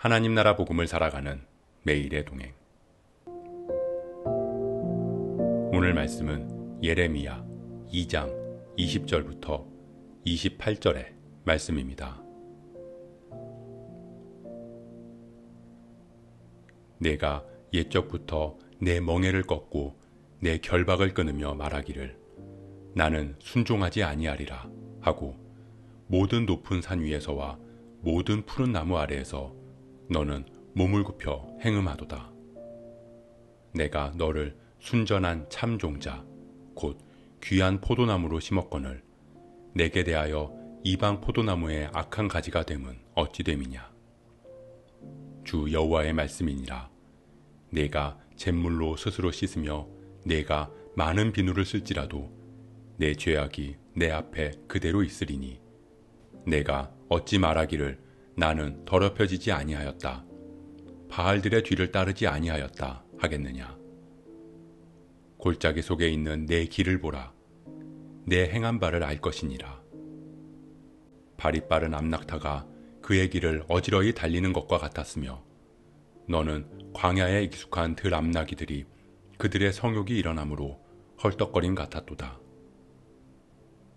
하나님 나라 복음을 살아가는 매일의 동행. 오늘 말씀은 예레미야 2장 20절부터 28절의 말씀입니다. 내가 옛적부터 내 멍에를 꺾고 내 결박을 끊으며 말하기를 나는 순종하지 아니하리라 하고 모든 높은 산 위에서와 모든 푸른 나무 아래에서 너는 몸을 굽혀 행음하도다. 내가 너를 순전한 참 종자 곧 귀한 포도나무로 심었거늘 내게 대하여 이방 포도나무의 악한 가지가 됨은 어찌 됨이냐. 주 여호와의 말씀이니라. 내가 잿물로 스스로 씻으며 내가 많은 비누를 쓸지라도 내 죄악이 내 앞에 그대로 있으리니 내가 어찌 말하기를 나는 더럽혀지지 아니하였다. 바알들의 뒤를 따르지 아니하였다 하겠느냐. 골짜기 속에 있는 내 길을 보라. 내 행한 바를 알 것이니라. 발이 빠른 암낙타가 그의 길을 어지러이 달리는 것과 같았으며 너는 광야에 익숙한 들 암나기들이 그들의 성욕이 일어나므로 헐떡거림 같았도다.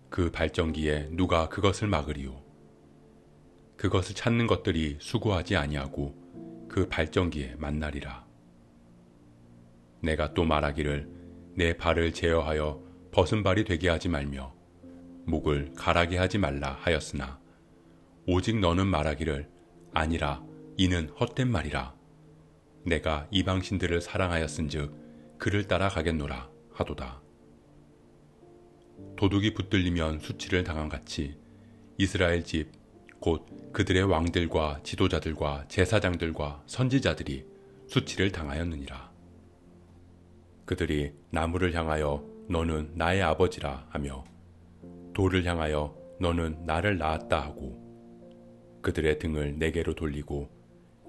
그 발전기에 누가 그것을 막으리요. 그것을 찾는 것들이 수고하지 아니하고 그 발전기에 만나리라. 내가 또 말하기를 내 발을 제어하여 벗은 발이 되게 하지 말며 목을 가라게 하지 말라 하였으나 오직 너는 말하기를 아니라 이는 헛된 말이라. 내가 이방신들을 사랑하였은즉 그를 따라가겠노라 하도다. 도둑이 붙들리면 수치를 당함같이 이스라엘 집 곧 그들의 왕들과 지도자들과 제사장들과 선지자들이 수치를 당하였느니라. 그들이 나무를 향하여 너는 나의 아버지라 하며 돌을 향하여 너는 나를 낳았다 하고 그들의 등을 내게로 돌리고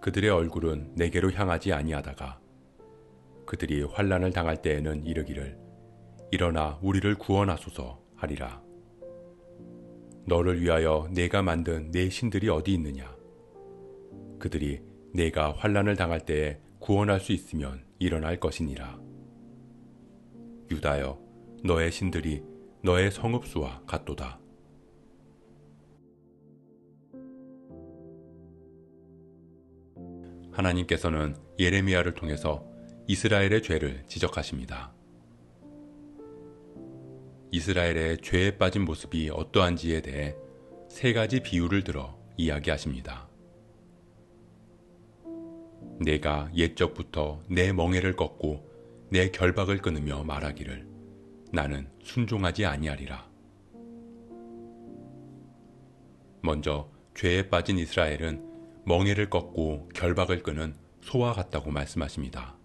그들의 얼굴은 내게로 향하지 아니하다가 그들이 환난을 당할 때에는 이르기를 일어나 우리를 구원하소서 하리라. 너를 위하여 내가 만든 내 신들이 어디 있느냐. 그들이 내가 환난을 당할 때에 구원할 수 있으면 일어날 것이니라. 유다여, 너의 신들이 너의 성읍수와 같도다. 하나님께서는 예레미야를 통해서 이스라엘의 죄를 지적하십니다. 이스라엘의 죄에 빠진 모습이 어떠한지에 대해 세 가지 비유를 들어 이야기하십니다. 내가 옛적부터 내 멍에를 꺾고 내 결박을 끊으며 말하기를 나는 순종하지 아니하리라. 먼저 죄에 빠진 이스라엘은 멍에를 꺾고 결박을 끄는 소와 같다고 말씀하십니다.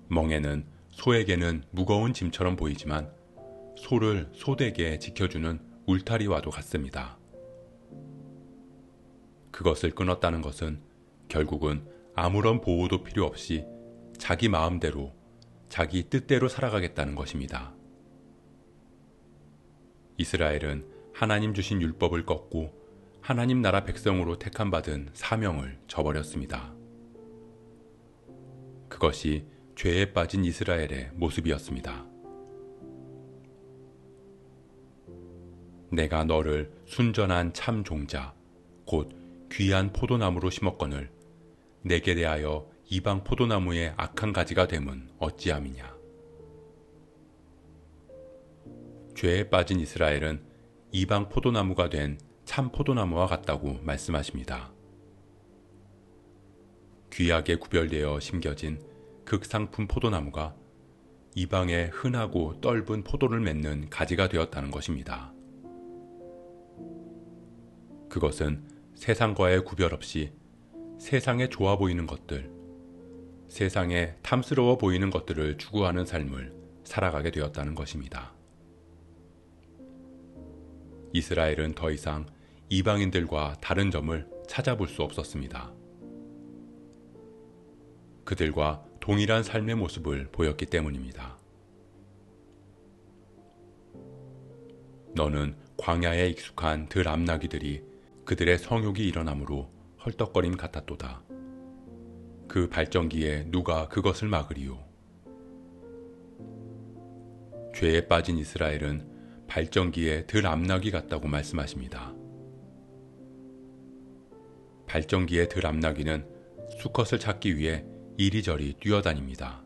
멍에는 소에게는 무거운 짐처럼 보이지만 소를 소되게 지켜주는 울타리와도 같습니다. 그것을 끊었다는 것은 결국은 아무런 보호도 필요 없이 자기 마음대로 자기 뜻대로 살아가겠다는 것입니다. 이스라엘은 하나님 주신 율법을 꺾고 하나님 나라 백성으로 택함받은 사명을 저버렸습니다. 그것이 죄에 빠진 이스라엘의 모습이었습니다. 내가 너를 순전한 참 종자 곧 귀한 포도나무로 심었거늘 내게 대하여 이방 포도나무의 악한 가지가 됨은 어찌함이냐. 죄에 빠진 이스라엘은 이방 포도나무가 된 참 포도나무와 같다고 말씀하십니다. 귀하게 구별되어 심겨진 극상품 포도나무가 이방에 흔하고 떫은 포도를 맺는 가지가 되었다는 것입니다. 그것은 세상과의 구별 없이 세상에 좋아 보이는 것들, 세상에 탐스러워 보이는 것들을 추구하는 삶을 살아가게 되었다는 것입니다. 이스라엘은 더 이상 이방인들과 다른 점을 찾아볼 수 없었습니다. 그들과 동일한 삶의 모습을 보였기 때문입니다. 너는 광야에 익숙한 들 암나귀들이 그들의 성욕이 일어나므로 헐떡거림 같았도다. 그 발전기에 누가 그것을 막으리요. 죄에 빠진 이스라엘은 발전기에 들 암나귀 같다고 말씀하십니다. 발전기의 들 암나귀는 수컷을 찾기 위해 이리저리 뛰어다닙니다.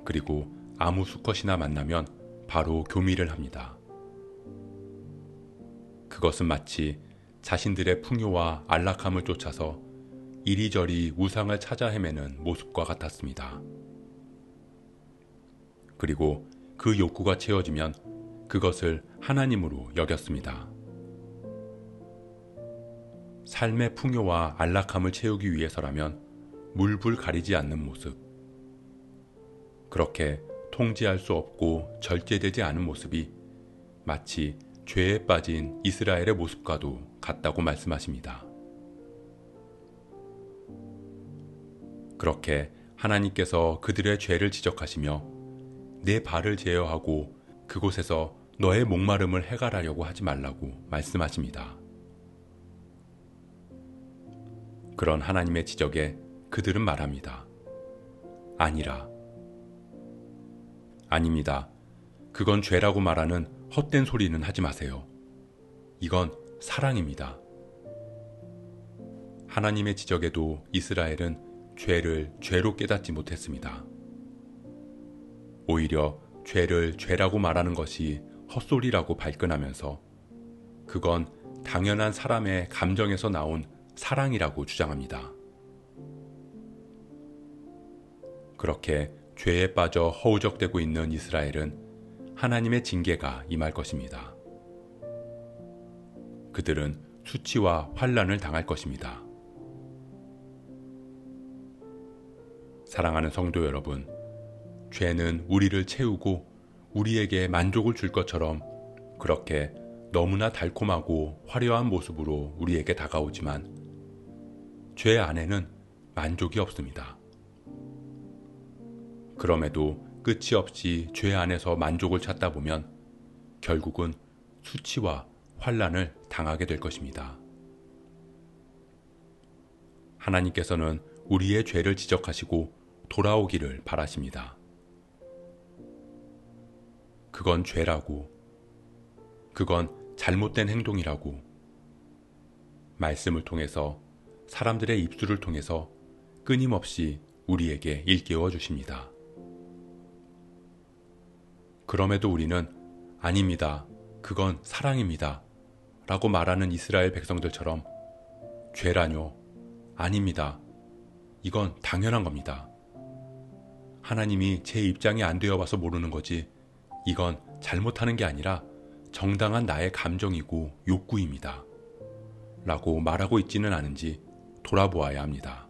그리고 아무 수컷이나 만나면 바로 교미를 합니다. 그것은 마치 자신들의 풍요와 안락함을 쫓아서 이리저리 우상을 찾아 헤매는 모습과 같았습니다. 그리고 그 욕구가 채워지면 그것을 하나님으로 여겼습니다. 삶의 풍요와 안락함을 채우기 위해서라면 물불 가리지 않는 모습. 그렇게 통제할 수 없고 절제되지 않은 모습이 마치 죄에 빠진 이스라엘의 모습과도 같다고 말씀하십니다. 그렇게 하나님께서 그들의 죄를 지적하시며 내 발을 제어하고 그곳에서 너의 목마름을 해갈하려고 하지 말라고 말씀하십니다. 그런 하나님의 지적에 그들은 말합니다. 아니라. 아닙니다. 그건 죄라고 말하는 헛된 소리는 하지 마세요. 이건 사랑입니다. 하나님의 지적에도 이스라엘은 죄를 죄로 깨닫지 못했습니다. 오히려 죄를 죄라고 말하는 것이 헛소리라고 발끈하면서 그건 당연한 사람의 감정에서 나온 사랑이라고 주장합니다. 그렇게 죄에 빠져 허우적대고 있는 이스라엘은 하나님의 징계가 임할 것입니다. 그들은 수치와 환난을 당할 것입니다. 사랑하는 성도 여러분, 죄는 우리를 채우고 우리에게 만족을 줄 것처럼 그렇게 너무나 달콤하고 화려한 모습으로 우리에게 다가오지만 죄 안에는 만족이 없습니다. 그럼에도 끝이 없이 죄 안에서 만족을 찾다 보면 결국은 수치와 환난을 당하게 될 것입니다. 하나님께서는 우리의 죄를 지적하시고 돌아오기를 바라십니다. 그건 죄라고, 그건 잘못된 행동이라고 말씀을 통해서 사람들의 입술을 통해서 끊임없이 우리에게 일깨워 주십니다. 그럼에도 우리는 아닙니다. 그건 사랑입니다. 라고 말하는 이스라엘 백성들처럼 죄라뇨. 아닙니다. 이건 당연한 겁니다. 하나님이 제 입장이 안 되어 봐서 모르는 거지. 이건 잘못하는 게 아니라 정당한 나의 감정이고 욕구입니다. 라고 말하고 있지는 않은지 돌아보아야 합니다.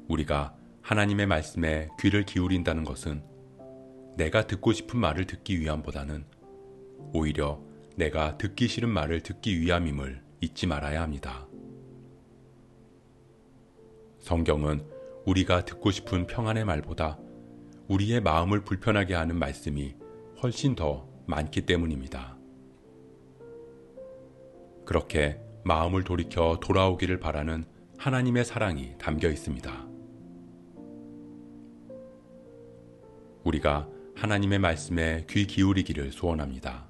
우리가 하나님의 말씀에 귀를 기울인다는 것은 내가 듣고 싶은 말을 듣기 위함보다는 오히려 내가 듣기 싫은 말을 듣기 위함임을 잊지 말아야 합니다. 성경은 우리가 듣고 싶은 평안의 말보다 우리의 마음을 불편하게 하는 말씀이 훨씬 더 많기 때문입니다. 그렇게 마음을 돌이켜 돌아오기를 바라는 하나님의 사랑이 담겨 있습니다. 우리가 하나님의 말씀에 귀 기울이기를 소원합니다.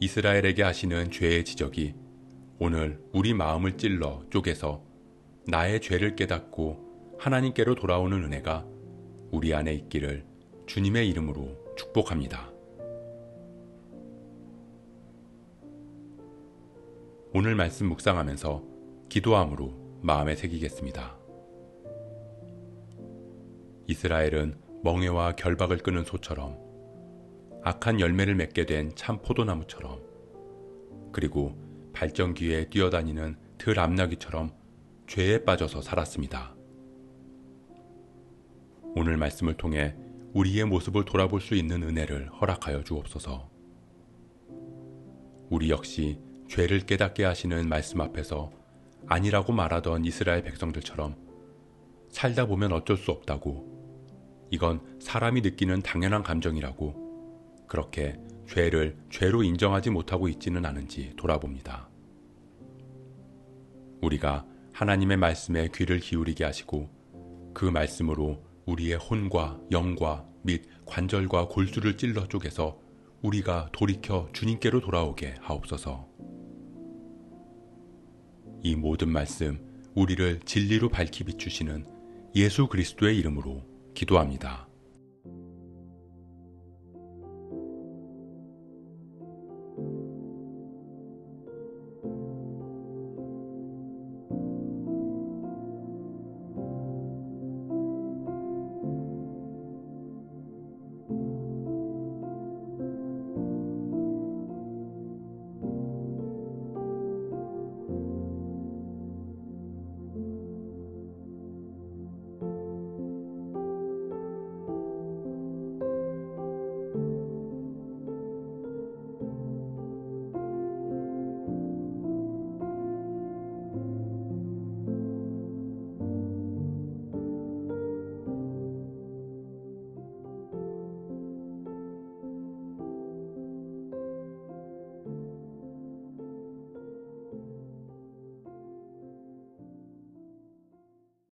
이스라엘에게 하시는 죄의 지적이 오늘 우리 마음을 찔러 쪼개서 나의 죄를 깨닫고 하나님께로 돌아오는 은혜가 우리 안에 있기를 주님의 이름으로 축복합니다. 오늘 말씀 묵상하면서 기도함으로 마음에 새기겠습니다. 이스라엘은 멍에와 결박을 끄는 소처럼 악한 열매를 맺게 된 참 포도나무처럼 그리고 발전기에 뛰어다니는 들 암나귀처럼 죄에 빠져서 살았습니다. 오늘 말씀을 통해 우리의 모습을 돌아볼 수 있는 은혜를 허락하여 주옵소서. 우리 역시 죄를 깨닫게 하시는 말씀 앞에서 아니라고 말하던 이스라엘 백성들처럼 살다 보면 어쩔 수 없다고, 이건 사람이 느끼는 당연한 감정이라고 그렇게 죄를 죄로 인정하지 못하고 있지는 않은지 돌아봅니다. 우리가 하나님의 말씀에 귀를 기울이게 하시고 그 말씀으로 우리의 혼과 영과 및 관절과 골수를 찔러 쪼개서 우리가 돌이켜 주님께로 돌아오게 하옵소서. 이 모든 말씀 우리를 진리로 밝히 비추시는 예수 그리스도의 이름으로 기도합니다.